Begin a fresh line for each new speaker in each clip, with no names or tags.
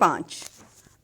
5।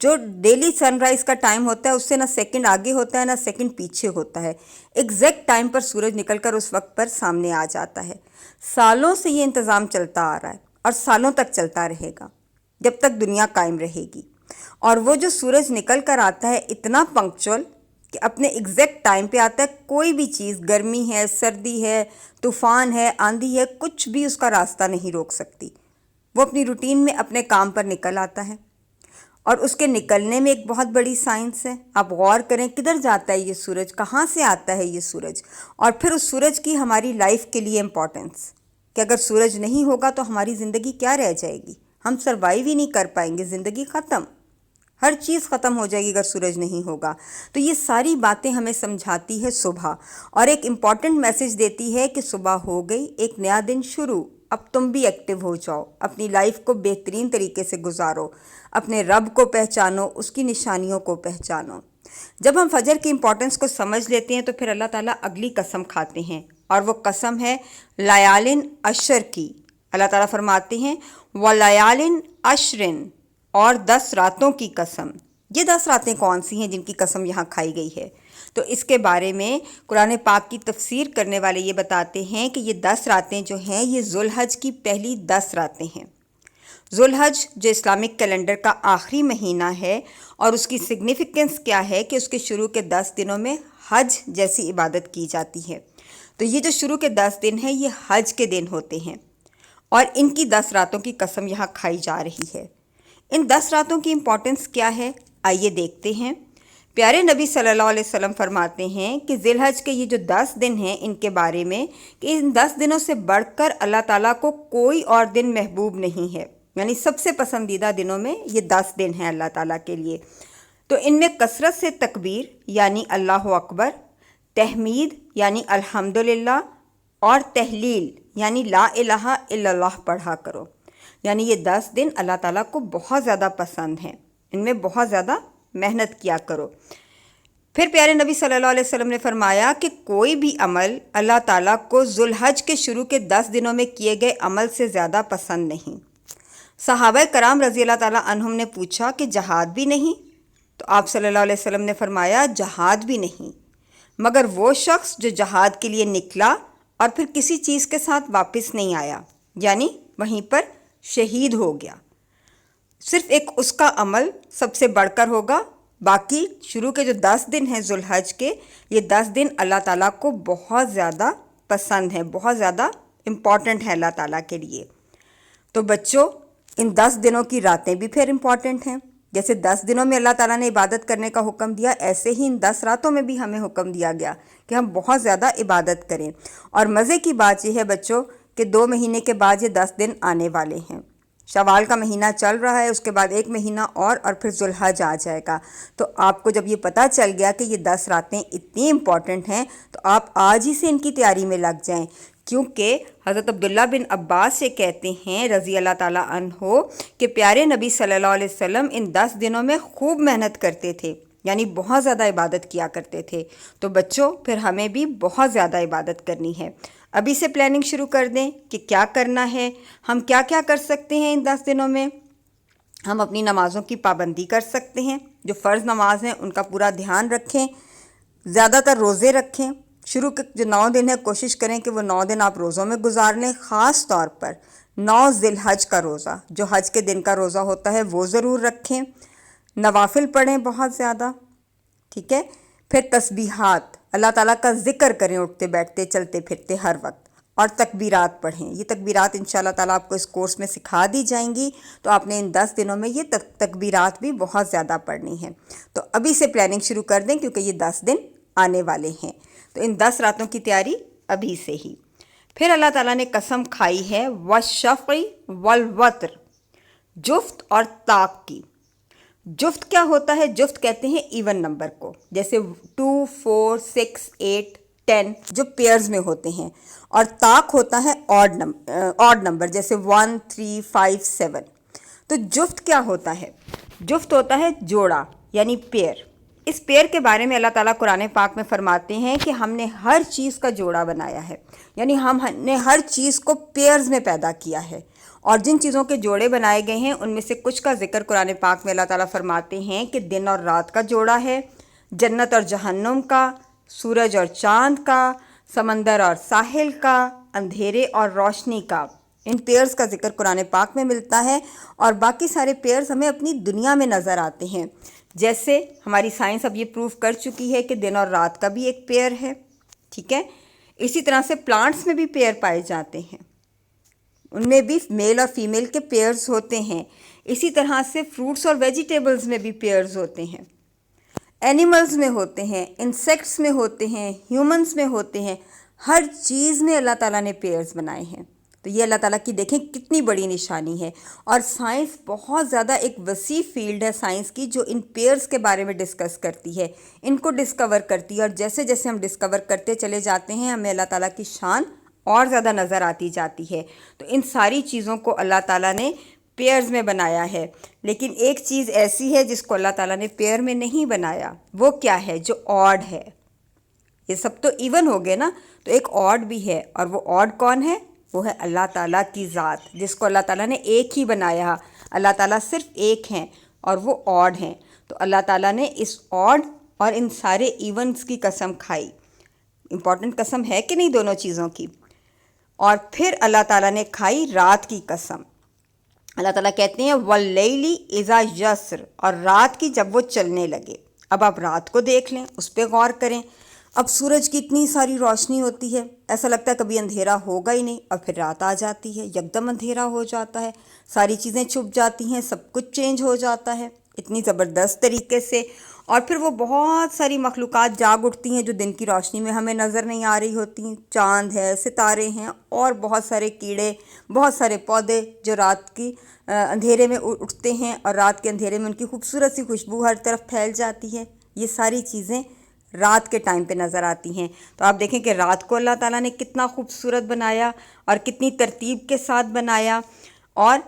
جو ڈیلی سن رائز کا ٹائم ہوتا ہے اس سے نہ سیکنڈ آگے ہوتا ہے نہ سیکنڈ پیچھے ہوتا ہے، ایگزیکٹ ٹائم پر سورج نکل کر اس وقت پر سامنے آ جاتا ہے۔ سالوں سے یہ انتظام چلتا آ رہا ہے اور سالوں تک چلتا رہے گا جب تک دنیا قائم رہے گی، اور وہ جو سورج نکل کر آتا ہے اتنا پنکچول کہ اپنے ایگزیکٹ ٹائم پہ آتا ہے، کوئی بھی چیز گرمی ہے، سردی ہے، طوفان ہے، آندھی ہے، کچھ بھی اس کا راستہ نہیں روک سکتی۔ وہ اپنی روٹین میں اپنے کام پر نکل آتا ہے، اور اس کے نکلنے میں ایک بہت بڑی سائنس ہے۔ آپ غور کریں کدھر جاتا ہے یہ سورج، کہاں سے آتا ہے یہ سورج، اور پھر اس سورج کی ہماری لائف کے لیے امپورٹنس کہ اگر سورج نہیں ہوگا تو ہماری زندگی کیا رہ جائے گی، ہم سروائیو ہی نہیں کر پائیں گے، زندگی ختم، ہر چیز ختم ہو جائے گی اگر سورج نہیں ہوگا۔ تو یہ ساری باتیں ہمیں سمجھاتی ہے صبح، اور ایک امپورٹنٹ میسج دیتی ہے کہ صبح ہو گئی، ایک نیا دن شروع، اب تم بھی ایکٹیو ہو جاؤ، اپنی لائف کو بہترین طریقے سے گزارو، اپنے رب کو پہچانو، اس کی نشانیوں کو پہچانو۔ جب ہم فجر کی امپورٹنس کو سمجھ لیتے ہیں تو پھر اللہ تعالیٰ اگلی قسم کھاتے ہیں، اور وہ قسم ہے لیالٍ عشر کی۔ اللہ تعالیٰ فرماتے ہیں وَلَيَالٍ عَشْرٍ، اور 10 راتوں کی قسم۔ یہ 10 راتیں کون سی ہیں جن کی قسم یہاں کھائی گئی ہے؟ تو اس کے بارے میں قرآن پاک کی تفسیر کرنے والے یہ بتاتے ہیں کہ یہ 10 راتیں جو ہیں یہ ذوالحج کی پہلی 10 راتیں ہیں۔ ذوالحج جو اسلامک کیلنڈر کا آخری مہینہ ہے، اور اس کی سگنیفیکنس کیا ہے کہ اس کے شروع کے 10 دنوں میں حج جیسی عبادت کی جاتی ہے۔ تو یہ جو شروع کے 10 دن ہیں یہ حج کے دن ہوتے ہیں، اور ان کی 10 راتوں کی قسم یہاں کھائی جا رہی ہے۔ ان 10 راتوں کی امپورٹنس کیا ہے، آئیے دیکھتے ہیں۔ پیارے نبی صلی اللہ علیہ وسلم فرماتے ہیں کہ ذی الحج کے یہ جو 10 دن ہیں ان کے بارے میں کہ ان 10 دنوں سے بڑھ کر اللہ تعالیٰ کو کوئی اور دن محبوب نہیں ہے، یعنی سب سے پسندیدہ دنوں میں یہ 10 دن ہیں اللہ تعالیٰ کے لیے۔ تو ان میں کثرت سے تکبیر یعنی اللہ اکبر، تحمید یعنی الحمدللہ، اور تحلیل یعنی لا الہ الا اللہ پڑھا کرو۔ یعنی یہ 10 دن اللہ تعالیٰ کو بہت زیادہ پسند ہیں، ان میں بہت زیادہ محنت کیا کرو۔ پھر پیارے نبی صلی اللہ علیہ وسلم نے فرمایا کہ کوئی بھی عمل اللہ تعالیٰ کو ذوالحج کے شروع کے 10 دنوں میں کیے گئے عمل سے زیادہ پسند نہیں۔ صحابہ کرام رضی اللہ تعالیٰ عنہم نے پوچھا کہ جہاد بھی نہیں؟ تو آپ صلی اللہ علیہ وسلم نے فرمایا جہاد بھی نہیں، مگر وہ شخص جو جہاد کے لیے نکلا اور پھر کسی چیز کے ساتھ واپس نہیں آیا، یعنی وہیں پر شہید ہو گیا، صرف ایک اس کا عمل سب سے بڑھ کر ہوگا۔ باقی شروع کے جو 10 دن ہیں ذوالحج کے، یہ 10 دن اللہ تعالیٰ کو بہت زیادہ پسند ہیں، بہت زیادہ امپورٹنٹ ہیں اللہ تعالیٰ کے لیے۔ تو بچوں، ان 10 دنوں کی راتیں بھی پھر امپورٹنٹ ہیں۔ جیسے 10 دنوں میں اللہ تعالیٰ نے عبادت کرنے کا حکم دیا، ایسے ہی ان 10 راتوں میں بھی ہمیں حکم دیا گیا کہ ہم بہت زیادہ عبادت کریں۔ اور مزے کی بات یہ ہے بچوں کہ 2 مہینے کے بعد یہ 10 دن آنے والے ہیں۔ شوال کا مہینہ چل رہا ہے، اس کے بعد 1 مہینہ اور پھر ذوالحج آ جائے گا۔ تو آپ کو جب یہ پتہ چل گیا کہ یہ 10 راتیں اتنی امپورٹنٹ ہیں تو آپ آج ہی سے ان کی تیاری میں لگ جائیں، کیونکہ حضرت عبداللہ بن عباس سے کہتے ہیں رضی اللہ تعالیٰ عنہ کہ پیارے نبی صلی اللہ علیہ وسلم ان 10 دنوں میں خوب محنت کرتے تھے، یعنی بہت زیادہ عبادت کیا کرتے تھے۔ تو بچوں، پھر ہمیں بھی بہت زیادہ عبادت کرنی ہے۔ ابھی سے پلاننگ شروع کر دیں کہ کیا کرنا ہے، ہم کیا کیا کر سکتے ہیں ان 10 دنوں میں۔ ہم اپنی نمازوں کی پابندی کر سکتے ہیں، جو فرض نماز ہیں ان کا پورا دھیان رکھیں، زیادہ تر روزے رکھیں۔ شروع کے جو 9 دن ہیں کوشش کریں کہ وہ 9 دن آپ روزوں میں گزار لیں، خاص طور پر 9 ذی الحج کا روزہ، جو حج کے دن کا روزہ ہوتا ہے وہ ضرور رکھیں۔ نوافل پڑھیں بہت زیادہ، ٹھیک ہے۔ پھر تسبیحات، اللہ تعالیٰ کا ذکر کریں اٹھتے بیٹھتے چلتے پھرتے ہر وقت، اور تکبیرات پڑھیں۔ یہ تکبیرات انشاءاللہ تعالیٰ آپ کو اس کورس میں سکھا دی جائیں گی، تو آپ نے ان 10 دنوں میں یہ تکبیرات بھی بہت زیادہ پڑھنی ہیں۔ تو ابھی سے پلاننگ شروع کر دیں کیونکہ یہ 10 دن آنے والے ہیں، تو ان 10 راتوں کی تیاری ابھی سے ہی۔ پھر اللہ تعالیٰ نے قسم کھائی ہے والشفع والوتر، جفت اور طاق کی۔ جفت کیا ہوتا ہے؟ جفت کہتے ہیں ایون نمبر کو، جیسے 2 4 6 8 10 جو پیئرز میں ہوتے ہیں، اور طاق ہوتا ہے آڈ نمبر جیسے 1 3 5 7۔ تو جفت کیا ہوتا ہے؟ جفت ہوتا ہے جوڑا یعنی پیئر۔ اس پیئر کے بارے میں اللہ تعالیٰ قرآن پاک میں فرماتے ہیں کہ ہم نے ہر چیز کا جوڑا بنایا ہے، یعنی ہم نے ہر چیز کو پیئرز میں پیدا کیا ہے، اور جن چیزوں کے جوڑے بنائے گئے ہیں ان میں سے کچھ کا ذکر قرآن پاک میں اللہ تعالیٰ فرماتے ہیں کہ دن اور رات کا جوڑا ہے، جنت اور جہنم کا، سورج اور چاند کا، سمندر اور ساحل کا، اندھیرے اور روشنی کا۔ ان پیئرز کا ذکر قرآن پاک میں ملتا ہے، اور باقی سارے پیئرز ہمیں اپنی دنیا میں نظر آتے ہیں۔ جیسے ہماری سائنس اب یہ پروف کر چکی ہے کہ دن اور رات کا بھی ایک پیئر ہے، ٹھیک ہے۔ اسی طرح سے پلانٹس میں بھی پیئر پائے جاتے ہیں، ان میں بھی میل اور فیمیل کے پیئرز ہوتے ہیں۔ اسی طرح سے فروٹس اور ویجیٹیبلز میں بھی پیئرز ہوتے ہیں، اینیملز میں ہوتے ہیں، انسیکٹس میں ہوتے ہیں، ہیومنز میں ہوتے ہیں، ہر چیز میں اللہ تعالیٰ نے پیئرز بنائے ہیں۔ تو یہ اللہ تعالیٰ کی دیکھیں کتنی بڑی نشانی ہے۔ اور سائنس بہت زیادہ ایک وسیع فیلڈ ہے سائنس کی، جو ان پیئرز کے بارے میں ڈسکس کرتی ہے، ان کو ڈسکور کرتی ہے، اور جیسے جیسے ہم ڈسکور کرتے چلے جاتے ہیں ہمیں اللہ تعالیٰ کی شان اور زیادہ نظر آتی جاتی ہے۔ تو ان ساری چیزوں کو اللہ تعالیٰ نے پیئرز میں بنایا ہے، لیکن ایک چیز ایسی ہے جس کو اللہ تعالیٰ نے پیئر میں نہیں بنایا، وہ کیا ہے؟ جو آڈ ہے۔ یہ سب تو ایون ہو گئے نا، تو ایک آڈ بھی ہے، اور وہ آڈ کون ہے؟ وہ ہے اللہ تعالیٰ کی ذات، جس کو اللہ تعالیٰ نے ایک ہی بنایا۔ اللہ تعالیٰ صرف ایک ہیں اور وہ آڈ ہیں۔ تو اللہ تعالیٰ نے اس آڈ اور ان سارے ایونٹس کی قسم کھائی۔ امپورٹنٹ قسم ہے کہ نہیں دونوں چیزوں کی؟ اور پھر اللہ تعالیٰ نے کھائی رات کی قسم۔ اللہ تعالیٰ کہتے ہیں وَاللَّيْلِ إِذَا يَسْرِ، اور رات کی جب وہ چلنے لگے۔ اب آپ رات کو دیکھ لیں، اس پہ غور کریں۔ اب سورج کی اتنی ساری روشنی ہوتی ہے، ایسا لگتا ہے کبھی اندھیرا ہوگا ہی نہیں، اور پھر رات آ جاتی ہے، یکدم اندھیرا ہو جاتا ہے، ساری چیزیں چھپ جاتی ہیں، سب کچھ چینج ہو جاتا ہے اتنی زبردست طریقے سے۔ اور پھر وہ بہت ساری مخلوقات جاگ اٹھتی ہیں جو دن کی روشنی میں ہمیں نظر نہیں آ رہی ہوتی ہیں، چاند ہے، ستارے ہیں، اور بہت سارے کیڑے، بہت سارے پودے جو رات کی اندھیرے میں اٹھتے ہیں، اور رات کے اندھیرے میں ان کی خوبصورت سی خوشبو ہر طرف پھیل جاتی ہے۔ یہ ساری چیزیں رات کے ٹائم پہ نظر آتی ہیں۔ تو آپ دیکھیں کہ رات کو اللہ تعالیٰ نے کتنا خوبصورت بنایا اور کتنی ترتیب کے ساتھ بنایا، اور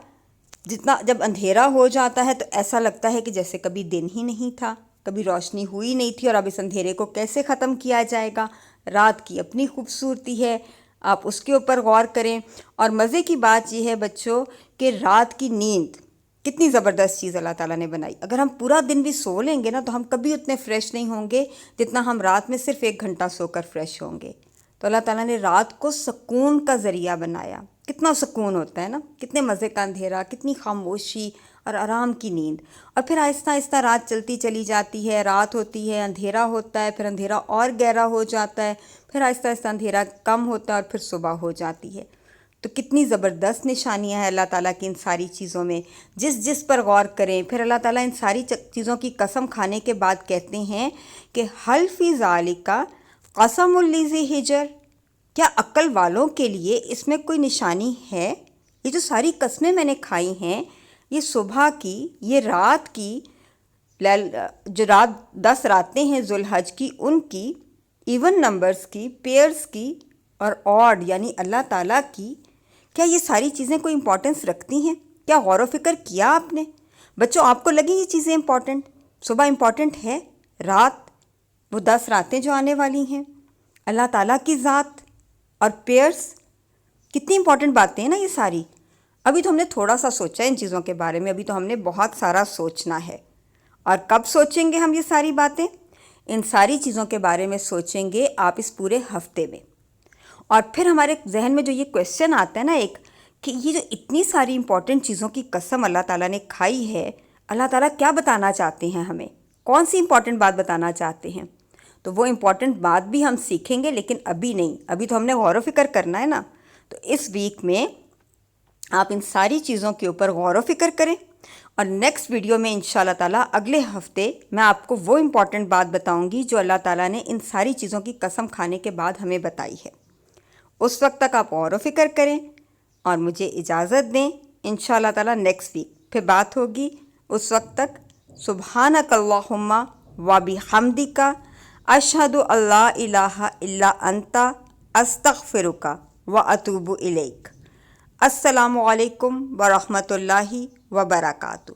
جب اندھیرا ہو جاتا ہے تو ایسا لگتا ہے کہ جیسے کبھی دن ہی نہیں تھا، کبھی روشنی ہوئی نہیں تھی، اور اب اس اندھیرے کو کیسے ختم کیا جائے گا۔ رات کی اپنی خوبصورتی ہے، آپ اس کے اوپر غور کریں۔ اور مزے کی بات یہ ہے بچوں کہ رات کی نیند کتنی زبردست چیز اللہ تعالیٰ نے بنائی۔ اگر ہم پورا دن بھی سو لیں گے نا تو ہم کبھی اتنے فریش نہیں ہوں گے جتنا ہم رات میں صرف 1 گھنٹہ سو کر فریش ہوں گے۔ تو اللہ تعالیٰ نے رات کو سکون کا ذریعہ بنایا۔ کتنا سکون ہوتا ہے نا، کتنے مزے کا اندھیرا، کتنی خاموشی اور آرام کی نیند۔ اور پھر آہستہ آہستہ رات چلتی چلی جاتی ہے، رات ہوتی ہے، اندھیرا ہوتا ہے، پھر اندھیرا اور گہرا ہو جاتا ہے، پھر آہستہ آہستہ اندھیرا کم ہوتا ہے، اور پھر صبح ہو جاتی ہے۔ تو کتنی زبردست نشانیاں ہیں اللہ تعالیٰ کی ان ساری چیزوں میں، جس پر غور کریں۔ پھر اللہ تعالیٰ ان ساری چیزوں کی قسم کھانے کے بعد کہتے ہیں کہ حل فی ذالک قسم لذی حجر، کیا عقل والوں کے لیے اس میں کوئی نشانی ہے؟ یہ جو ساری قسمیں میں نے کھائی ہیں، یہ صبح کی، یہ رات کی، جو 10 راتیں ہیں ذوالحج کی، ان کی، ایون نمبرز کی، پیئرز کی، اور آڈ یعنی اللہ تعالیٰ کی، کیا یہ ساری چیزیں کوئی امپورٹنس رکھتی ہیں؟ کیا غور و فکر کیا آپ نے؟ بچوں آپ کو لگیں یہ چیزیں امپورٹنٹ؟ صبح امپورٹنٹ ہے، رات، وہ 10 راتیں جو آنے والی ہیں، اللہ تعالیٰ کی ذات اور پیئرس، کتنی امپورٹنٹ باتیں ہیں نا یہ ساری۔ ابھی تو ہم نے تھوڑا سا سوچا ہے ان چیزوں کے بارے میں، ابھی تو ہم نے بہت سارا سوچنا ہے۔ اور کب سوچیں گے ہم یہ ساری باتیں؟ ان ساری چیزوں کے بارے میں سوچیں گے آپ اس پورے ہفتے میں۔ اور پھر ہمارے ذہن میں جو یہ کویسچن آتا ہے نا ایک، کہ یہ جو اتنی ساری امپورٹنٹ چیزوں کی قسم اللہ تعالیٰ نے کھائی ہے، اللہ تعالیٰ کیا بتانا چاہتے ہیں ہمیں؟ کون سی امپورٹنٹ بات بتانا چاہتے ہیں؟ تو وہ امپورٹنٹ بات بھی ہم سیکھیں گے، لیکن ابھی نہیں، ابھی تو ہم نے غور و فکر کرنا ہے نا۔ تو اس ویک میں آپ ان ساری چیزوں کے اوپر غور و فکر کریں، اور نیکسٹ ویڈیو میں انشاءاللہ تعالیٰ اگلے ہفتے میں آپ کو وہ امپورٹنٹ بات بتاؤں گی جو اللہ تعالیٰ نے ان ساری چیزوں کی قسم کھانے کے بعد ہمیں بتائی ہے۔ اس وقت تک آپ غور و فکر کریں اور مجھے اجازت دیں۔ انشاءاللہ تعالیٰ نیکسٹ ویک پھر بات ہوگی۔ اس وقت تک سبحانک اللہم و بحمدک اشہد ان لا الہ الا انت استغفرک و اتوب الیک۔ السلام علیکم ورحمۃ اللہ وبرکاتہ۔